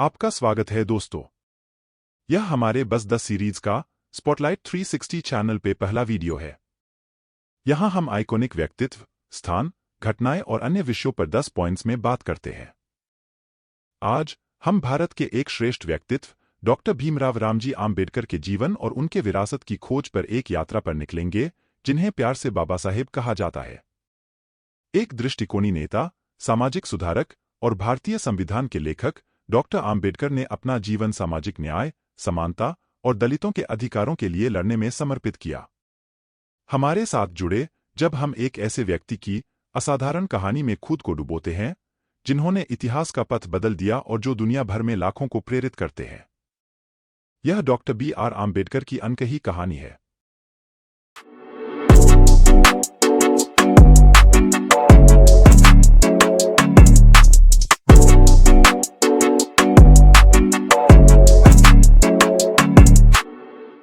आपका स्वागत है दोस्तों। यह हमारे बस 10 सीरीज का स्पॉटलाइट 360 चैनल पे पहला वीडियो है। यहां हम आइकॉनिक व्यक्तित्व, स्थान, घटनाएं और अन्य विषयों पर 10 पॉइंट्स में बात करते हैं। आज हम भारत के एक श्रेष्ठ व्यक्तित्व डॉक्टर भीमराव रामजी आम्बेडकर के जीवन और उनके विरासत की खोज पर एक यात्रा पर निकलेंगे, जिन्हें प्यार से बाबा साहेब कहा जाता है। एक दृष्टिकोणी नेता, सामाजिक सुधारक और भारतीय संविधान के लेखक डॉक्टर आम्बेडकर ने अपना जीवन सामाजिक न्याय, समानता और दलितों के अधिकारों के लिए लड़ने में समर्पित किया। हमारे साथ जुड़े जब हम एक ऐसे व्यक्ति की असाधारण कहानी में खुद को डुबोते हैं, जिन्होंने इतिहास का पथ बदल दिया और जो दुनिया भर में लाखों को प्रेरित करते हैं। यह डॉक्टर B.R. आम्बेडकर की अनकही कहानी है।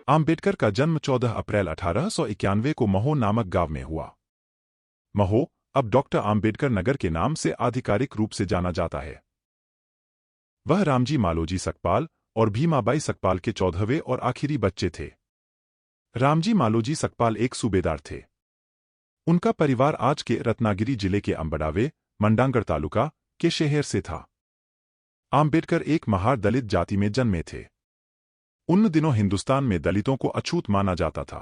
आम्बेडकर का जन्म 14 अप्रैल 1891 को महो नामक गांव में हुआ। महो अब डॉक्टर आम्बेडकर नगर के नाम से आधिकारिक रूप से जाना जाता है। वह रामजी मालोजी सकपाल और भीमाबाई सकपाल के 14वें और आखिरी बच्चे थे। रामजी मालोजी सकपाल एक सूबेदार थे। उनका परिवार आज के रत्नागिरी जिले के अंबडावे, मंडांगड़ तालुका के शहर से था। आम्बेडकर एक महार दलित जाति में जन्मे थे। उन दिनों हिंदुस्तान में दलितों को अछूत माना जाता था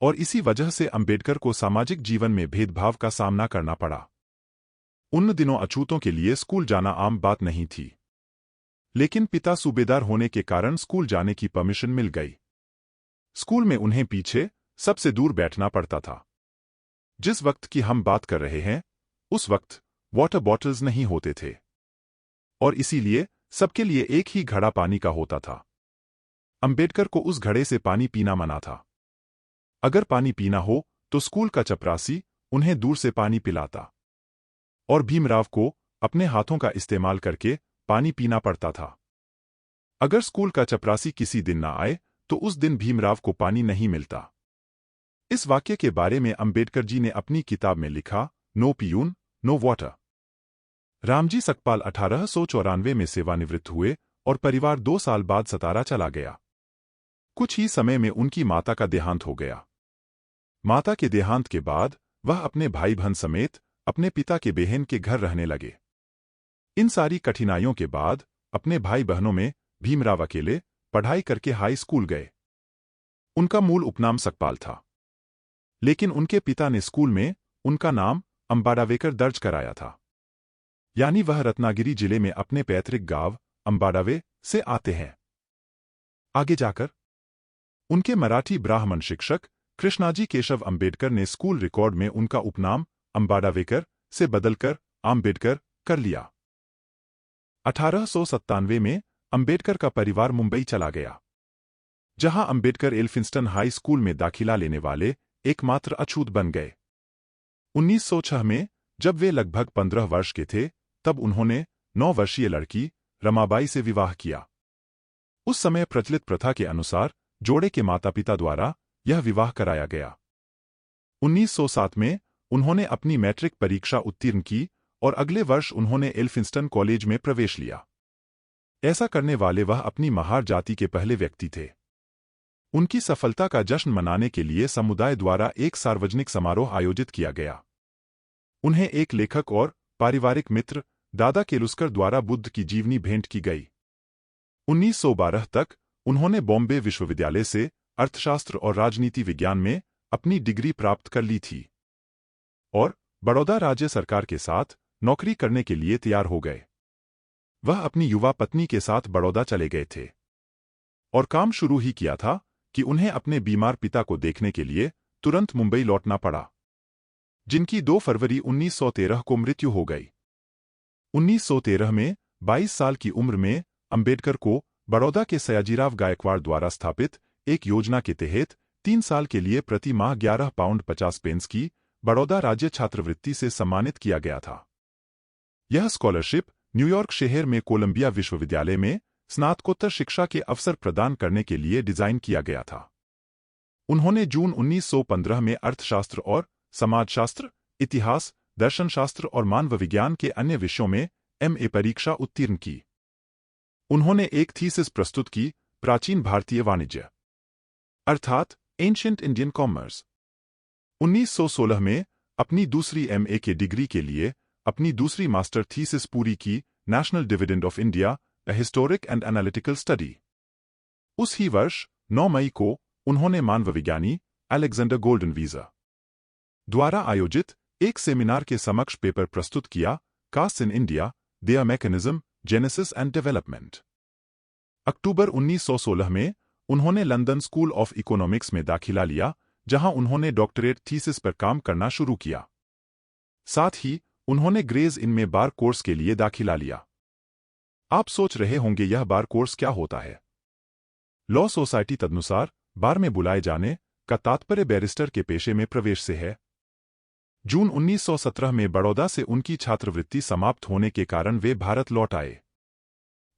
और इसी वजह से अंबेडकर को सामाजिक जीवन में भेदभाव का सामना करना पड़ा। उन दिनों अछूतों के लिए स्कूल जाना आम बात नहीं थी, लेकिन पिता सूबेदार होने के कारण स्कूल जाने की परमिशन मिल गई। स्कूल में उन्हें पीछे सबसे दूर बैठना पड़ता था। जिस वक्त की हम बात कर रहे हैं, उस वक्त वाटर बॉटल्स नहीं होते थे और इसीलिए सबके लिए एक ही घड़ा पानी का होता था। अंबेडकर को उस घड़े से पानी पीना मना था। अगर पानी पीना हो तो स्कूल का चपरासी उन्हें दूर से पानी पिलाता और भीमराव को अपने हाथों का इस्तेमाल करके पानी पीना पड़ता था। अगर स्कूल का चपरासी किसी दिन ना आए तो उस दिन भीमराव को पानी नहीं मिलता। इस वाक्य के बारे में अंबेडकर जी ने अपनी किताब में लिखा, no peon no water. Ramji Sakpal 1894 में सेवानिवृत्त हुए और परिवार 2 साल बाद सतारा चला गया। कुछ ही समय में उनकी माता का देहांत हो गया। माता के देहांत के बाद वह अपने भाई बहन समेत अपने पिता के बहन के घर रहने लगे। इन सारी कठिनाइयों के बाद अपने भाई बहनों में भीमराव अकेले पढ़ाई करके हाई स्कूल गए। उनका मूल उपनाम सकपाल था, लेकिन उनके पिता ने स्कूल में उनका नाम अंबाडावेकर दर्ज कराया था। यानी वह रत्नागिरी जिले में अपने पैतृक गांव अंबाडावे से आते हैं। आगे जाकर उनके मराठी ब्राह्मण शिक्षक कृष्णाजी केशव अंबेडकर ने स्कूल रिकॉर्ड में उनका उपनाम अंबाडावेकर से बदलकर आम्बेडकर कर लिया। 1897 में अंबेडकर का परिवार मुंबई चला गया, जहां अंबेडकर एल्फिंस्टन हाई स्कूल में दाखिला लेने वाले एकमात्र अछूत बन गए। 1906 में जब वे लगभग 15 वर्ष के थे, तब उन्होंने 9 वर्षीय लड़की रमाबाई से विवाह किया। उस समय प्रचलित प्रथा के अनुसार जोड़े के माता-पिता द्वारा यह विवाह कराया गया। 1907 में उन्होंने अपनी मैट्रिक परीक्षा उत्तीर्ण की और अगले वर्ष उन्होंने एल्फिंस्टन कॉलेज में प्रवेश लिया। ऐसा करने वाले वह अपनी महार जाति के पहले व्यक्ति थे। उनकी सफलता का जश्न मनाने के लिए समुदाय द्वारा एक सार्वजनिक समारोह आयोजित किया गया। उन्हें एक लेखक और पारिवारिक मित्र दादा केलुस्कर द्वारा बुद्ध की जीवनी भेंट की गई। 1912 तक उन्होंने बॉम्बे विश्वविद्यालय से अर्थशास्त्र और राजनीति विज्ञान में अपनी डिग्री प्राप्त कर ली थी और बड़ौदा राज्य सरकार के साथ नौकरी करने के लिए तैयार हो गए। वह अपनी युवा पत्नी के साथ बड़ौदा चले गए थे और काम शुरू ही किया था कि उन्हें अपने बीमार पिता को देखने के लिए तुरंत मुंबई लौटना पड़ा, जिनकी 2 फरवरी 1913 को मृत्यु हो गई। 1913 में 22 साल की उम्र में अंबेडकर को बड़ौदा के सयाजीराव गायकवाड़ द्वारा स्थापित एक योजना के तहत 3 साल के लिए प्रति माह 11 पाउंड 50 पेंस की बड़ौदा राज्य छात्रवृत्ति से सम्मानित किया गया था। यह स्कॉलरशिप न्यूयॉर्क शहर में कोलंबिया विश्वविद्यालय में स्नातकोत्तर शिक्षा के अवसर प्रदान करने के लिए डिजाइन किया गया था। उन्होंने जून 1915 में अर्थशास्त्र और समाजशास्त्र, इतिहास, दर्शनशास्त्र और मानव विज्ञान के अन्य विषयों में MA परीक्षा उत्तीर्ण की। उन्होंने एक थीसिस प्रस्तुत की, प्राचीन भारतीय वाणिज्य अर्थात एंशिएंट इंडियन कॉमर्स। 1916 में अपनी दूसरी एमए के डिग्री के लिए अपनी दूसरी मास्टर थीसिस पूरी की, national dividend of India, A historic and analytical study. उस ही वर्ष 9 मई को उन्होंने मानवविज्ञानी अलेक्जेंडर गोल्डनवीजर द्वारा आयोजित एक सेमिनार के समक्ष पेपर प्रस्तुत किया, caste in India, their mechanism, genesis and development. अक्टूबर 1916 में उन्होंने लंदन स्कूल ऑफ इकोनॉमिक्स में दाखिला लिया, जहां उन्होंने डॉक्टरेट थीसिस पर काम करना शुरू किया। साथ ही उन्होंने ग्रेज इन में बार कोर्स के लिए दाखिला लिया। आप सोच रहे होंगे यह बार कोर्स क्या होता है। लॉ सोसाइटी तदनुसार बार में बुलाए जाने का तात्पर्य बैरिस्टर के पेशे में प्रवेश से है। जून 1917 में बड़ौदा से उनकी छात्रवृत्ति समाप्त होने के कारण वे भारत लौट आए।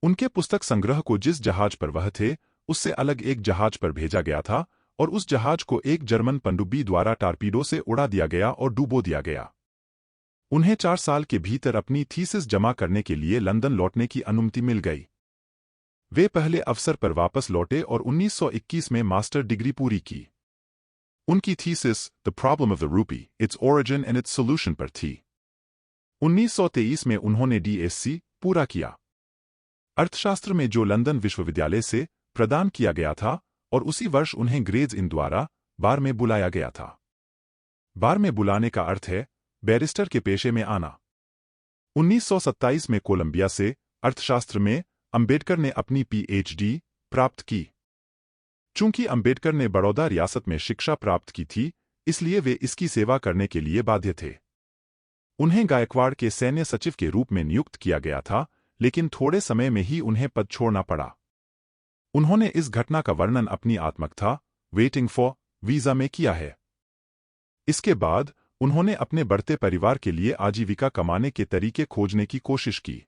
उनके पुस्तक संग्रह को जिस जहाज पर वह थे उससे अलग एक जहाज पर भेजा गया था और उस जहाज को एक जर्मन पनडुब्बी द्वारा टारपीडो से उड़ा दिया गया और डूबो दिया गया। उन्हें 4 साल के भीतर अपनी थीसिस जमा करने के लिए लंदन लौटने की अनुमति मिल गई। वे पहले अवसर पर वापस लौटे और 1921 में मास्टर डिग्री पूरी की। उनकी thesis the problem of the rupee, its origin and it's solution पर थी। 1923 में उन्होंने डीएससी पूरा किया, अर्थशास्त्र में, जो लंदन विश्वविद्यालय से प्रदान किया गया था, और उसी वर्ष उन्हें ग्रेज इन द्वारा बार में बुलाया गया था। बार में बुलाने का अर्थ है बैरिस्टर के पेशे में आना। 1927 में कोलंबिया से अर्थशास्त्र में अंबेडकर ने अपनी पीएचडी प्राप्त की। चूंकि अंबेडकर ने बड़ौदा रियासत में शिक्षा प्राप्त की थी, इसलिए वे इसकी सेवा करने के लिए बाध्य थे। उन्हें गायकवाड़ के सैन्य सचिव के रूप में नियुक्त किया गया था, लेकिन थोड़े समय में ही उन्हें पद छोड़ना पड़ा। उन्होंने इस घटना का वर्णन अपनी आत्मकथा वेटिंग फॉर वीजा में किया है। इसके बाद उन्होंने अपने बढ़ते परिवार के लिए आजीविका कमाने के तरीके खोजने की कोशिश की।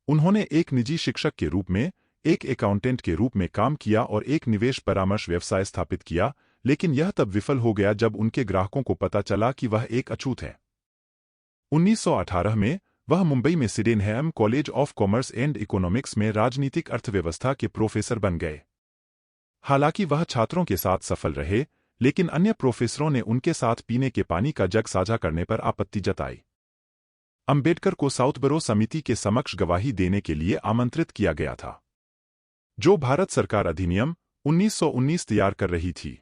उन्होंने एक निजी शिक्षक के रूप में, एक अकाउंटेंट के रूप में काम किया और एक निवेश परामर्श व्यवसाय स्थापित किया, लेकिन यह तब विफल हो गया जब उनके ग्राहकों को पता चला कि वह एक अछूत है। 1918 में वह मुंबई में Sydenham college of commerce and economics में राजनीतिक अर्थव्यवस्था के प्रोफेसर बन गए। हालांकि वह छात्रों के साथ सफल रहे, लेकिन अन्य प्रोफेसरों ने उनके साथ पीने के पानी का जग साझा करने पर आपत्ति जताई। अंबेडकर को साउथबरो समिति के समक्ष गवाही देने के लिए आमंत्रित किया गया था, जो भारत सरकार अधिनियम 1919 तैयार कर रही थी।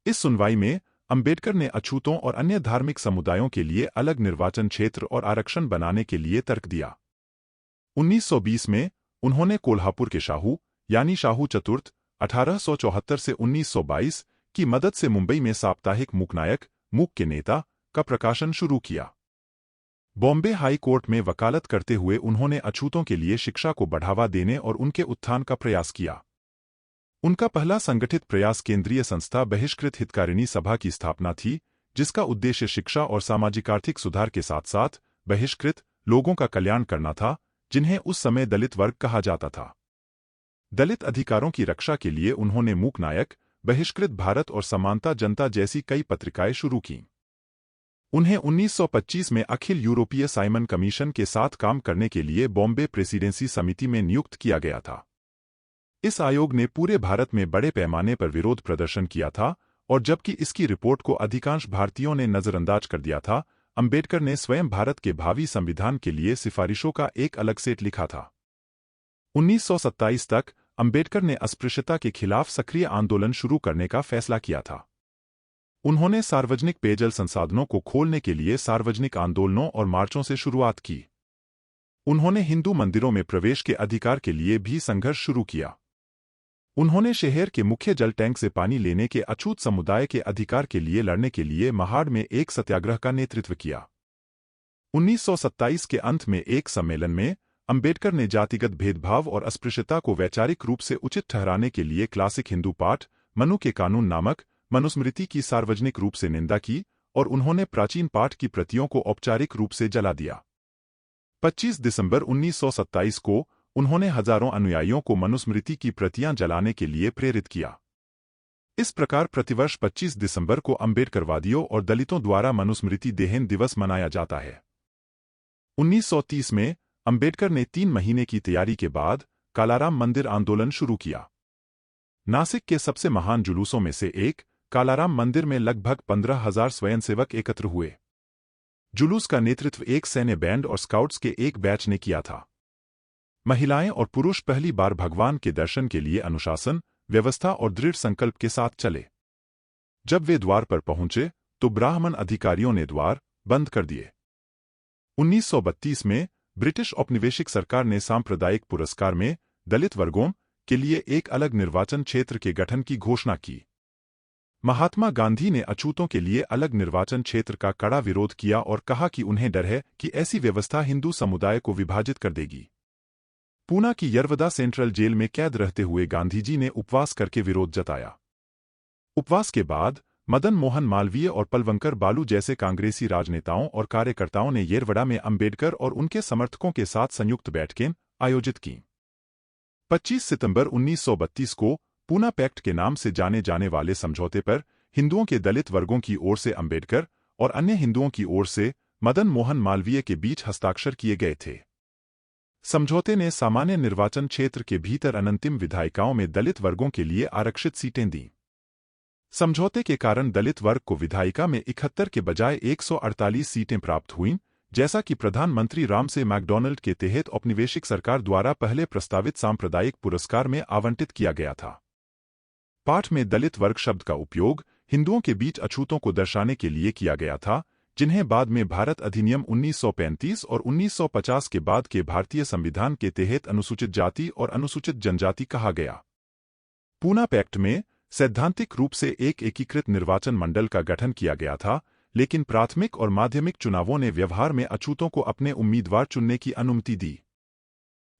इस सुनवाई में अंबेडकर ने अछूतों और अन्य धार्मिक समुदायों के लिए अलग निर्वाचन क्षेत्र और आरक्षण बनाने के लिए तर्क दिया। 1920 में उन्होंने कोल्हापुर के शाहू यानी शाहू चतुर्थ 1874 से 1922 की मदद से मुंबई में साप्ताहिक मूकनायक मूक के नेता का प्रकाशन शुरू किया। बॉम्बे हाई कोर्ट में वकालत करते हुए उन्होंने अछूतों के लिए शिक्षा को बढ़ावा देने और उनके उत्थान का प्रयास किया। उनका पहला संगठित प्रयास केंद्रीय संस्था बहिष्कृत हितकारिणी सभा की स्थापना थी, जिसका उद्देश्य शिक्षा और सामाजिक आर्थिक सुधार के साथ साथ बहिष्कृत लोगों का कल्याण करना था, जिन्हें उस समय दलित वर्ग कहा जाता था। दलित अधिकारों की रक्षा के लिए उन्होंने मूक नायक, बहिष्कृत भारत और समानता जनता जैसी कई पत्रिकाएं शुरू कीं। उन्हें 1925 में अखिल यूरोपीय साइमन कमीशन के साथ काम करने के लिए बॉम्बे प्रेसिडेंसी समिति में नियुक्त किया गया था। इस आयोग ने पूरे भारत में बड़े पैमाने पर विरोध प्रदर्शन किया था, और जबकि इसकी रिपोर्ट को अधिकांश भारतीयों ने नजरअंदाज कर दिया था, अंबेडकर ने स्वयं भारत के भावी संविधान के लिए सिफारिशों का एक अलग सेट लिखा था। 1927 तक अंबेडकर ने अस्पृश्यता के खिलाफ सक्रिय आंदोलन शुरू करने का फैसला किया था। उन्होंने सार्वजनिक पेयजल संसाधनों को खोलने के लिए सार्वजनिक आंदोलनों और मार्चों से शुरुआत की। उन्होंने हिंदू मंदिरों में प्रवेश के अधिकार के लिए भी संघर्ष शुरू किया। उन्होंने शहर के मुख्य जल टैंक से पानी लेने के अछूत समुदाय के अधिकार के लिए लड़ने के लिए महाड़ में एक सत्याग्रह का नेतृत्व किया। 1927 के अंत में एक सम्मेलन में अंबेडकर ने जातिगत भेदभाव और अस्पृश्यता को वैचारिक रूप से उचित ठहराने के लिए क्लासिक हिंदू पाठ मनु के कानून नामक मनुस्मृति की सार्वजनिक रूप से निंदा की, और उन्होंने प्राचीन पाठ की प्रतियों को औपचारिक रूप से जला दिया। 25 दिसंबर 1927 को उन्होंने हजारों अनुयायियों को मनुस्मृति की प्रतियां जलाने के लिए प्रेरित किया। इस प्रकार प्रतिवर्ष 25 दिसंबर को अंबेडकरवादियों और दलितों द्वारा मनुस्मृति दहन दिवस मनाया जाता है। 1930 में अंबेडकर ने 3 महीने की तैयारी के बाद कालाराम मंदिर आंदोलन शुरू किया। नासिक के सबसे महान जुलूसों में से एक कालाराम मंदिर में लगभग 15,000 स्वयंसेवक एकत्र हुए। जुलूस का नेतृत्व एक सैन्य बैंड और स्काउट्स के एक बैच ने किया था। महिलाएं और पुरुष पहली बार भगवान के दर्शन के लिए अनुशासन, व्यवस्था और दृढ़ संकल्प के साथ चले। जब वे द्वार पर पहुंचे तो ब्राह्मण अधिकारियों ने द्वार बंद कर दिए। 1932 में ब्रिटिश औपनिवेशिक सरकार ने सांप्रदायिक पुरस्कार में दलित वर्गों के लिए एक अलग निर्वाचन क्षेत्र के गठन की घोषणा की। महात्मा गांधी ने अछूतों के लिए अलग निर्वाचन क्षेत्र का कड़ा विरोध किया और कहा कि उन्हें डर है कि ऐसी व्यवस्था हिंदू समुदाय को विभाजित कर देगी। पूना की यरवदा सेंट्रल जेल में कैद रहते हुए गांधीजी ने उपवास करके विरोध जताया। उपवास के बाद मदन मोहन मालवीय और पलवंकर बालू जैसे कांग्रेसी राजनेताओं और कार्यकर्ताओं ने येरवड़ा में अंबेडकर और उनके समर्थकों के साथ संयुक्त बैठकें आयोजित की। 25 सितंबर 1932 को पूना पैक्ट के नाम से जाने जाने वाले समझौते पर हिंदुओं के दलित वर्गों की ओर से अंबेडकर और अन्य हिंदुओं की ओर से मदन मोहन मालवीय के बीच हस्ताक्षर किए गए थे। समझौते ने सामान्य निर्वाचन क्षेत्र के भीतर अनंतिम विधायिकाओं में दलित वर्गों के लिए आरक्षित सीटें दी। समझौते के कारण दलित वर्ग को विधायिका में 71 के बजाय 148 सीटें प्राप्त हुईं, जैसा कि प्रधानमंत्री रामसे मैकडॉनल्ड के तहत औपनिवेशिक सरकार द्वारा पहले प्रस्तावित सांप्रदायिक पुरस्कार में आवंटित किया गया था। पाठ में दलित वर्ग शब्द का उपयोग हिंदुओं के बीच अछूतों को दर्शाने के लिए किया गया था, जिन्हें बाद में भारत अधिनियम 1935 और 1950 के बाद के भारतीय संविधान के तहत अनुसूचित जाति और अनुसूचित जनजाति कहा गया। पूना पैक्ट में सैद्धांतिक रूप से एक एकीकृत निर्वाचन मंडल का गठन किया गया था, लेकिन प्राथमिक और माध्यमिक चुनावों ने व्यवहार में अछूतों को अपने उम्मीदवार चुनने की अनुमति दी।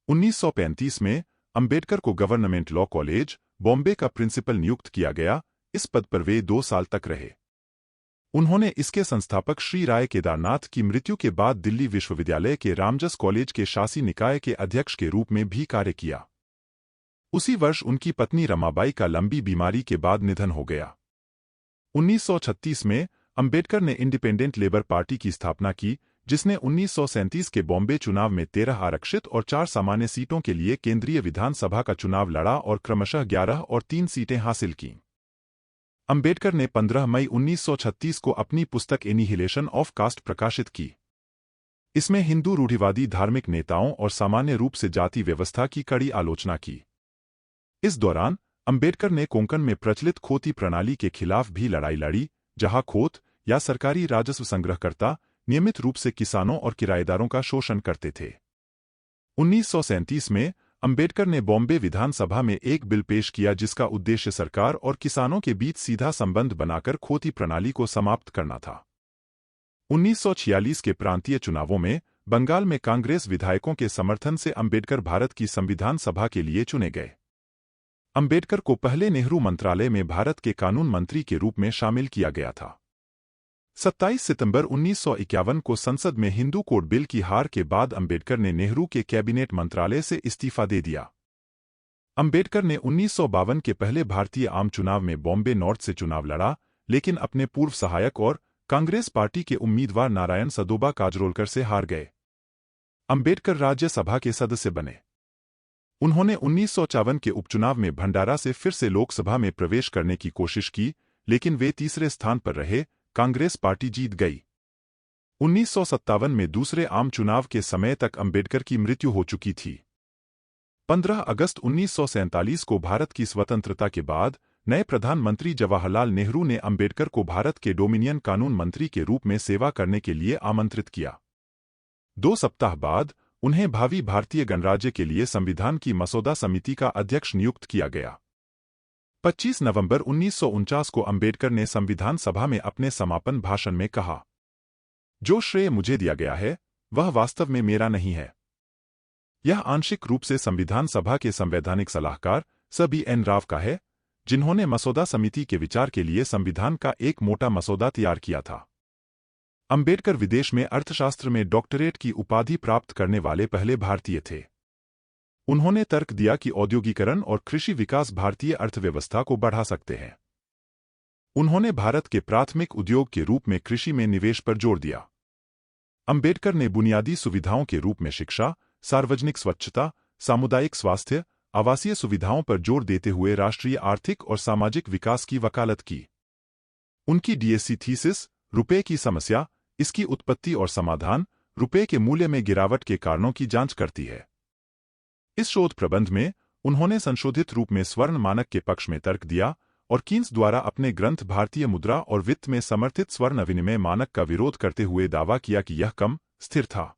1935 में अंबेडकर को गवर्नमेंट लॉ कॉलेज, बॉम्बे का प्रिंसिपल नियुक्त किया गया। इस पद पर वे 2 साल तक रहे। उन्होंने इसके संस्थापक श्री राय केदारनाथ की मृत्यु के बाद दिल्ली विश्वविद्यालय के रामजस कॉलेज के शासी निकाय के अध्यक्ष के रूप में भी कार्य किया। उसी वर्ष उनकी पत्नी रमाबाई का लंबी बीमारी के बाद निधन हो गया। 1936 में अंबेडकर ने इंडिपेंडेंट लेबर पार्टी की स्थापना की, जिसने 1937 के बॉम्बे चुनाव में 13 आरक्षित और 4 सामान्य सीटों के लिए केंद्रीय विधानसभा का चुनाव लड़ा और क्रमशः 11 और 3 सीटें हासिल कीं। अंबेडकर ने 15 मई 1936 को अपनी पुस्तक एनिहिलेशन ऑफ कास्ट प्रकाशित की। इसमें हिंदू रूढ़िवादी धार्मिक नेताओं और सामान्य रूप से जाति व्यवस्था की कड़ी आलोचना की। इस दौरान अंबेडकर ने कोंकण में प्रचलित खोती प्रणाली के खिलाफ भी लड़ाई लड़ी, जहां खोत या सरकारी राजस्व संग्रहकर्ता नियमित रूप से किसानों और किराएदारों का शोषण करते थे। 1937 में अंबेडकर ने बॉम्बे विधानसभा में एक बिल पेश किया जिसका उद्देश्य सरकार और किसानों के बीच सीधा संबंध बनाकर खोती प्रणाली को समाप्त करना था। 1946 के प्रांतीय चुनावों में बंगाल में कांग्रेस विधायकों के समर्थन से अंबेडकर भारत की संविधान सभा के लिए चुने गए। अंबेडकर को पहले नेहरू मंत्रालय में भारत के कानून मंत्री के रूप में शामिल किया गया था। 27 सितंबर 1951 को संसद में हिंदू कोड बिल की हार के बाद अंबेडकर ने नेहरू के कैबिनेट मंत्रालय से इस्तीफा दे दिया। अंबेडकर ने 1952 के पहले भारतीय आम चुनाव में बॉम्बे नॉर्थ से चुनाव लड़ा, लेकिन अपने पूर्व सहायक और कांग्रेस पार्टी के उम्मीदवार नारायण सदोबा काजरोलकर से हार गए। अंबेडकर राज्यसभा के सदस्य बने। उन्होंने 1954 के उपचुनाव में भंडारा से फिर से लोकसभा में प्रवेश करने की कोशिश की, लेकिन वे तीसरे स्थान पर रहे। कांग्रेस पार्टी जीत गई। 1957 में दूसरे आम चुनाव के समय तक अंबेडकर की मृत्यु हो चुकी थी। 15 अगस्त 1947 को भारत की स्वतंत्रता के बाद नए प्रधानमंत्री जवाहरलाल नेहरू ने अंबेडकर को भारत के डोमिनियन कानून मंत्री के रूप में सेवा करने के लिए आमंत्रित किया। 2 सप्ताह बाद उन्हें भावी भारतीय गणराज्य के लिए संविधान की मसौदा समिति का अध्यक्ष नियुक्त किया गया। 25 नवंबर 1949 को अंबेडकर ने संविधान सभा में अपने समापन भाषण में कहा, जो श्रेय मुझे दिया गया है वह वास्तव में मेरा नहीं है। यह आंशिक रूप से संविधान सभा के संवैधानिक सलाहकार सर B.N. राव का है, जिन्होंने मसौदा समिति के विचार के लिए संविधान का एक मोटा मसौदा तैयार किया था। अंबेडकर विदेश में अर्थशास्त्र में डॉक्टरेट की उपाधि प्राप्त करने वाले पहले भारतीय थे। उन्होंने तर्क दिया कि औद्योगिकरण और कृषि विकास भारतीय अर्थव्यवस्था को बढ़ा सकते हैं। उन्होंने भारत के प्राथमिक उद्योग के रूप में कृषि में निवेश पर जोर दिया। अंबेडकर ने बुनियादी सुविधाओं के रूप में शिक्षा, सार्वजनिक स्वच्छता, सामुदायिक स्वास्थ्य, आवासीय सुविधाओं पर जोर देते हुए राष्ट्रीय आर्थिक और सामाजिक विकास की वकालत की। उनकी डीएससी थीसिस, रुपये की समस्या, इसकी उत्पत्ति और समाधान, रुपये के मूल्य में गिरावट के कारणों की जांच करती है। इस शोध प्रबंध में उन्होंने संशोधित रूप में स्वर्ण मानक के पक्ष में तर्क दिया और कीन्स द्वारा अपने ग्रंथ भारतीय मुद्रा और वित्त में समर्थित स्वर्ण विनिमय मानक का विरोध करते हुए दावा किया कि यह कम स्थिर था।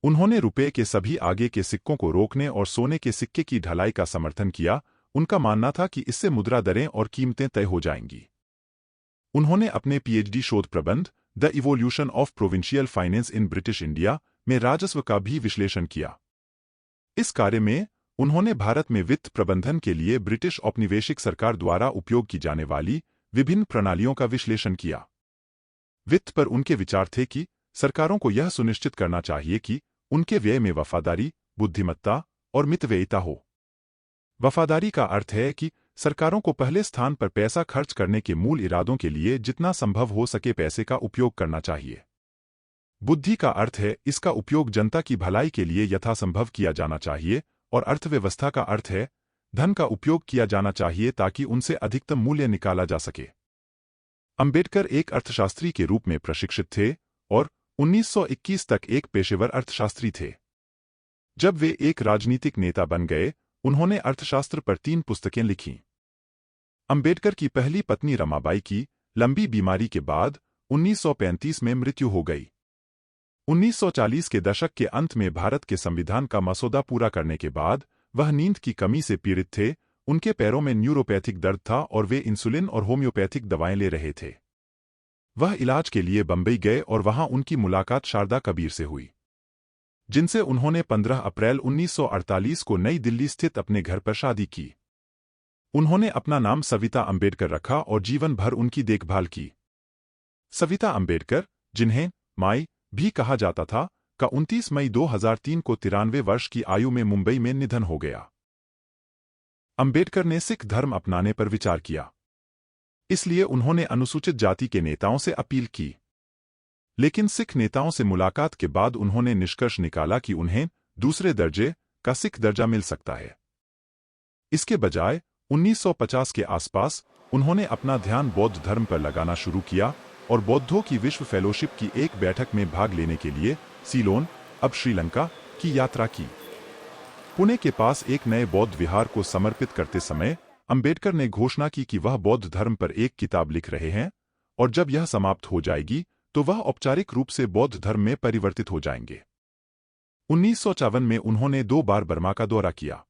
उन्होंने रुपये के सभी आगे के सिक्कों को रोकने और सोने के सिक्के की ढलाई का समर्थन किया। उनका मानना था कि इससे मुद्रा दरें और कीमतें तय हो जाएंगी। उन्होंने अपने पीएचडी शोध प्रबंध the evolution of provincial finance in British India में राजस्व का भी विश्लेषण किया। इस कार्य में उन्होंने भारत में वित्त प्रबंधन के लिए ब्रिटिश औपनिवेशिक सरकार द्वारा उपयोग की जाने वाली विभिन्न प्रणालियों का विश्लेषण किया। वित्त पर उनके विचार थे कि सरकारों को यह सुनिश्चित करना चाहिए कि उनके व्यय में वफादारी, बुद्धिमत्ता और मितव्ययिता हो। वफादारी का अर्थ है कि सरकारों को पहले स्थान पर पैसा खर्च करने के मूल इरादों के लिए जितना संभव हो सके पैसे का उपयोग करना चाहिए। बुद्धि का अर्थ है इसका उपयोग जनता की भलाई के लिए यथासंभव किया जाना चाहिए, और अर्थव्यवस्था का अर्थ है धन का उपयोग किया जाना चाहिए ताकि उनसे अधिकतम मूल्य निकाला जा सके। अंबेडकर एक अर्थशास्त्री के रूप में प्रशिक्षित थे और 1921 तक एक पेशेवर अर्थशास्त्री थे। जब वे एक राजनीतिक नेता बन गए, उन्होंने अर्थशास्त्र पर 3 पुस्तकें लिखीं। अंबेडकर की पहली पत्नी रमाबाई की लंबी बीमारी के बाद 1935 में मृत्यु हो गई। 1940 के दशक के अंत में भारत के संविधान का मसौदा पूरा करने के बाद वह नींद की कमी से पीड़ित थे। उनके पैरों में न्यूरोपैथिक दर्द था और वे इंसुलिन और होम्योपैथिक दवाएं ले रहे थे। वह इलाज के लिए बंबई गए और वहां उनकी मुलाकात शारदा कबीर से हुई, जिनसे उन्होंने 15 अप्रैल 1948 को नई दिल्ली स्थित अपने घर पर शादी की। उन्होंने अपना नाम सविता अंबेडकर रखा और जीवन भर उनकी देखभाल की। सविता अंबेडकर, जिन्हें माई भी कहा जाता था, का 29 मई 2003 को 93 वर्ष की आयु में मुंबई में निधन हो गया। अंबेडकर ने सिख धर्म अपनाने पर विचार किया, इसलिए उन्होंने अनुसूचित जाति के नेताओं से अपील की। लेकिन सिख नेताओं से मुलाकात के बाद उन्होंने निष्कर्ष निकाला कि उन्हें दूसरे दर्जे का सिख दर्जा मिल सकता है। इसके बजाय 1950 के आसपास उन्होंने अपना ध्यान बौद्ध धर्म पर लगाना शुरू किया और बौद्धों की विश्व फेलोशिप की एक बैठक में भाग लेने के लिए सीलोन, अब श्रीलंका, की यात्रा की। पुणे के पास एक नए बौद्ध विहार को समर्पित करते समय अंबेडकर ने घोषणा की कि वह बौद्ध धर्म पर एक किताब लिख रहे हैं और जब यह समाप्त हो जाएगी तो वह औपचारिक रूप से बौद्ध धर्म में परिवर्तित हो जाएंगे। 1954 में उन्होंने 2 बार बर्मा का दौरा किया।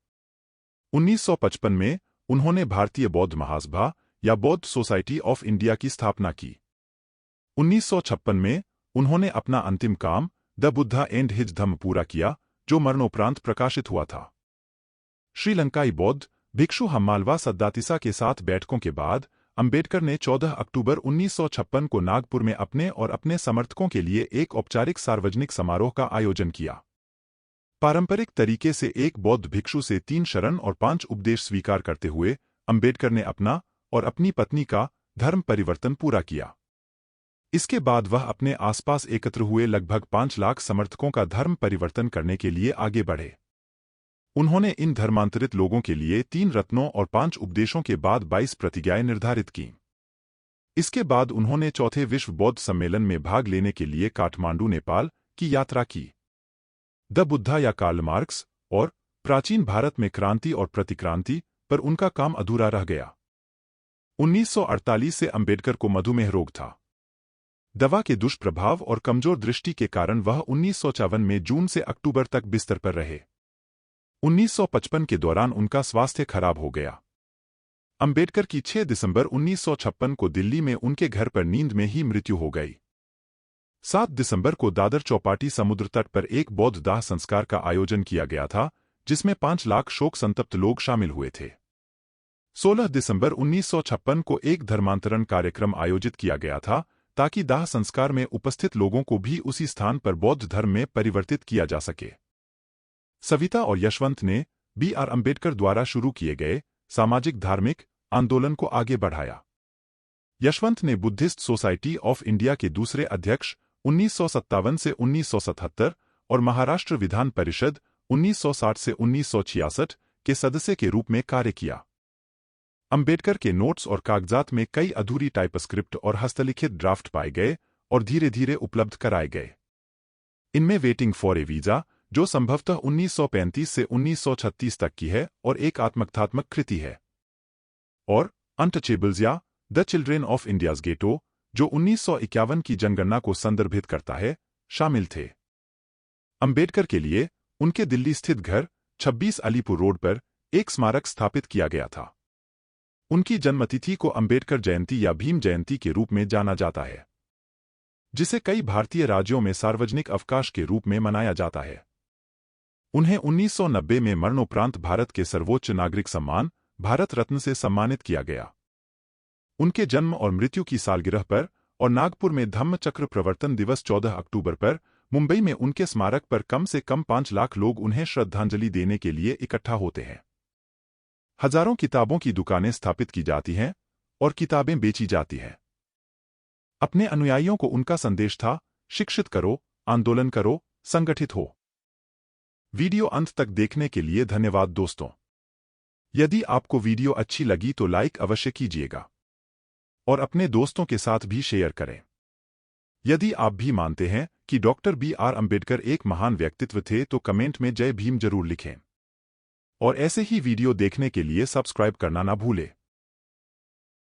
1955 में उन्होंने भारतीय बौद्ध महासभा या बौद्ध सोसाइटी ऑफ इंडिया की स्थापना की। 1956 में उन्होंने अपना अंतिम काम द बुद्धा एंड हिज धम्म पूरा किया, जो मरणोपरांत प्रकाशित हुआ था। श्रीलंकाई बौद्ध भिक्षु हम्मालवा सद्दातिसा के साथ बैठकों के बाद अंबेडकर ने 14 अक्टूबर 1956 को नागपुर में अपने और अपने समर्थकों के लिए एक औपचारिक सार्वजनिक समारोह का आयोजन किया। पारंपरिक तरीके से एक बौद्ध भिक्षु से 3 शरण और 5 उपदेश स्वीकार करते हुए अंबेडकर ने अपना और अपनी पत्नी का धर्म परिवर्तन पूरा किया। इसके बाद वह अपने आसपास एकत्र हुए लगभग 5 लाख समर्थकों का धर्म परिवर्तन करने के लिए आगे बढ़े। उन्होंने इन धर्मांतरित लोगों के लिए 3 रत्नों और 5 उपदेशों के बाद 22 प्रतिज्ञाएं निर्धारित कीं। इसके बाद उन्होंने चौथे विश्व बौद्ध सम्मेलन में भाग लेने के लिए काठमांडू, नेपाल की यात्रा की। द बुद्धा या कार्ल मार्क्स और प्राचीन भारत में क्रांति और प्रतिक्रांति पर उनका काम अधूरा रह गया। 1948 से अंबेडकर को मधुमेह रोग था। दवा के दुष्प्रभाव और कमजोर दृष्टि के कारण वह 1954 में जून से अक्टूबर तक बिस्तर पर रहे। 1955 के दौरान उनका स्वास्थ्य खराब हो गया। अंबेडकर की 6 दिसंबर 1956 को दिल्ली में उनके घर पर नींद में ही मृत्यु हो गई। 7 दिसंबर को दादर चौपाटी समुद्र तट पर एक बौद्ध दाह संस्कार का आयोजन किया गया था, जिसमें 5 लाख शोक संतप्त लोग शामिल हुए थे। 16 दिसंबर 1956 को एक धर्मांतरण कार्यक्रम आयोजित किया गया था ताकि दाह संस्कार में उपस्थित लोगों को भी उसी स्थान पर बौद्ध धर्म में परिवर्तित किया जा सके। सविता और यशवंत ने B.R. अंबेडकर द्वारा शुरू किए गए सामाजिक धार्मिक आंदोलन को आगे बढ़ाया। यशवंत ने बुद्धिस्ट सोसाइटी ऑफ इंडिया के दूसरे अध्यक्ष 1957 से 1977 और महाराष्ट्र विधान परिषद 1960 से 1966 के सदस्य के रूप में कार्य किया। अंबेडकर के नोट्स और कागजात में कई अधूरी टाइपस्क्रिप्ट और हस्तलिखित ड्राफ्ट पाए गए और धीरे धीरे उपलब्ध कराए गए। इनमें वेटिंग फॉर ए वीजा, जो संभवतः 1935 से 1936 तक की है और एक आत्मकथात्मक कृति है, और अनटचेबल्स या द चिल्ड्रेन ऑफ इंडियाज गेटो, जो 1951 की जनगणना को संदर्भित करता है, शामिल थे। अंबेडकर के लिए उनके दिल्ली स्थित घर 26 अलीपुर रोड पर एक स्मारक स्थापित किया गया था। उनकी जन्मतिथि को अंबेडकर जयंती या भीम जयंती के रूप में जाना जाता है, जिसे कई भारतीय राज्यों में सार्वजनिक अवकाश के रूप में मनाया जाता है। उन्हें 1990 में मरणोपरांत भारत के सर्वोच्च नागरिक सम्मान भारत रत्न से सम्मानित किया गया। उनके जन्म और मृत्यु की सालगिरह पर और नागपुर में धम्म चक्र प्रवर्तन दिवस 14 अक्टूबर पर मुंबई में उनके स्मारक पर कम से कम 5 लाख लोग उन्हें श्रद्धांजलि देने के लिए इकट्ठा होते हैं। हजारों किताबों की दुकानें स्थापित की जाती हैं और किताबें बेची जाती हैं। अपने अनुयायियों को उनका संदेश था, शिक्षित करो, आंदोलन करो, संगठित हो। वीडियो अंत तक देखने के लिए धन्यवाद दोस्तों। यदि आपको वीडियो अच्छी लगी तो लाइक अवश्य कीजिएगा और अपने दोस्तों के साथ भी शेयर करें। यदि आप भी मानते हैं कि डॉक्टर BR अंबेडकर एक महान व्यक्तित्व थे तो कमेंट में जय भीम जरूर लिखें और ऐसे ही वीडियो देखने के लिए सब्सक्राइब करना ना भूलें।